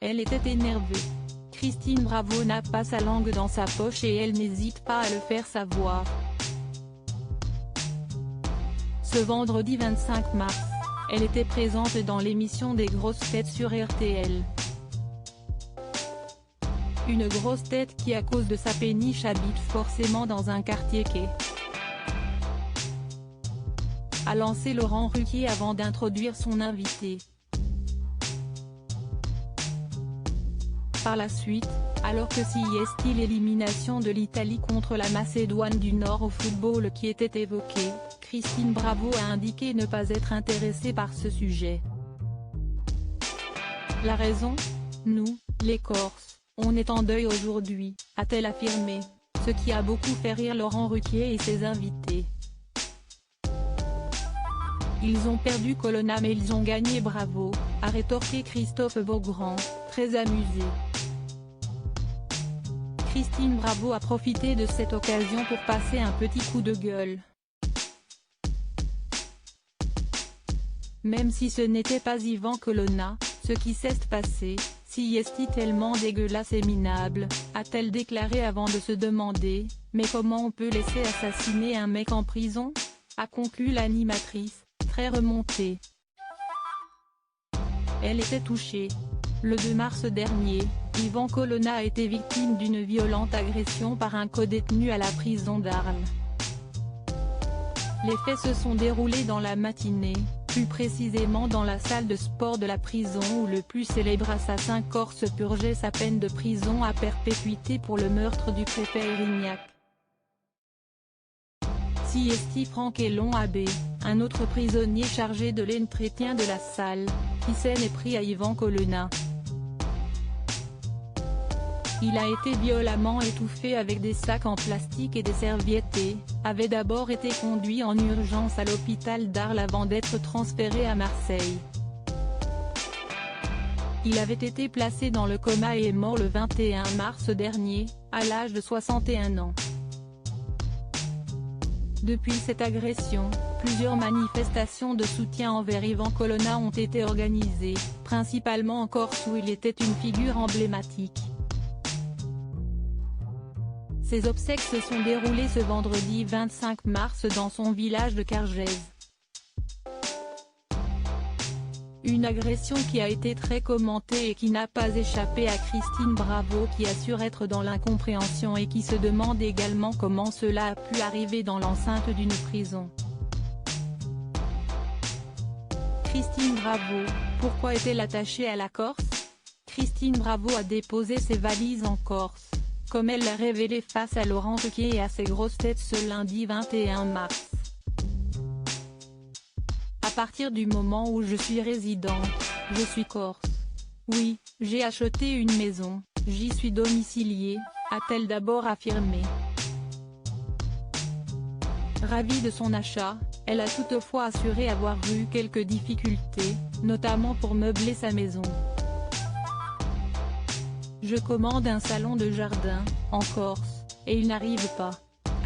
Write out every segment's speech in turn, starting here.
Elle était énervée. Christine Bravo n'a pas sa langue dans sa poche et elle n'hésite pas à le faire savoir. Ce vendredi 25 mars, elle était présente dans l'émission des grosses têtes sur RTL. Une grosse tête qui à cause de sa péniche habite forcément dans un quartier quai, a lancé Laurent Ruquier avant d'introduire son invité. Par la suite, alors que c'est l'élimination de l'Italie contre la Macédoine du Nord au football qui était évoquée, Christine Bravo a indiqué ne pas être intéressée par ce sujet. La raison ? Nous, les Corses, on est en deuil aujourd'hui, a-t-elle affirmé, ce qui a beaucoup fait rire Laurent Ruquier et ses invités. Ils ont perdu Colonna mais ils ont gagné Bravo, a rétorqué Christophe Beaugrand, très amusé. Christine Bravo a profité de cette occasion pour passer un petit coup de gueule. Même si ce n'était pas Yvan Colonna, ce qui s'est passé, si est tellement dégueulasse et minable, a-t-elle déclaré avant de se demander, mais comment on peut laisser assassiner un mec en prison ? A conclu l'animatrice, très remontée. Elle était touchée. Le 2 mars dernier, Yvan Colonna a été victime d'une violente agression par un codétenu à la prison d'Arles. Les faits se sont déroulés dans la matinée, plus précisément dans la salle de sport de la prison où le plus célèbre assassin corse purgeait sa peine de prison à perpétuité pour le meurtre du préfet Erignac. C'est Franck Elon Abbé, un autre prisonnier chargé de l'entretien de la salle, qui s'en est pris à Yvan Colonna. Il a été violemment étouffé avec des sacs en plastique et des serviettes et avait d'abord été conduit en urgence à l'hôpital d'Arles avant d'être transféré à Marseille. Il avait été placé dans le coma et est mort le 21 mars dernier, à l'âge de 61 ans. Depuis cette agression, plusieurs manifestations de soutien envers Yvan Colonna ont été organisées, principalement en Corse où il était une figure emblématique. Ses obsèques se sont déroulées ce vendredi 25 mars dans son village de Cargèse. Une agression qui a été très commentée et qui n'a pas échappé à Christine Bravo qui assure être dans l'incompréhension et qui se demande également comment cela a pu arriver dans l'enceinte d'une prison. Christine Bravo, pourquoi est-elle attachée à la Corse ? Christine Bravo a déposé ses valises en Corse, comme elle l'a révélé face à Laurent Ruquier et à ses grosses têtes ce lundi 21 mars. À partir du moment où je suis résidente, je suis corse. Oui, j'ai acheté une maison, j'y suis domiciliée, a-t-elle d'abord affirmé. Ravie de son achat, elle a toutefois assuré avoir eu quelques difficultés, notamment pour meubler sa maison. Je commande un salon de jardin, en Corse, et il n'arrive pas.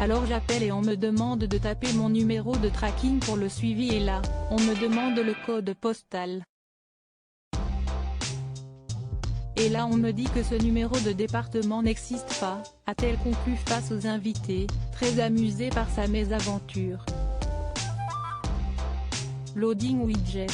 Alors j'appelle et on me demande de taper mon numéro de tracking pour le suivi et là, on me demande le code postal. Et là on me dit que ce numéro de département n'existe pas, a-t-elle conclu face aux invités, très amusée par sa mésaventure. Loading widget.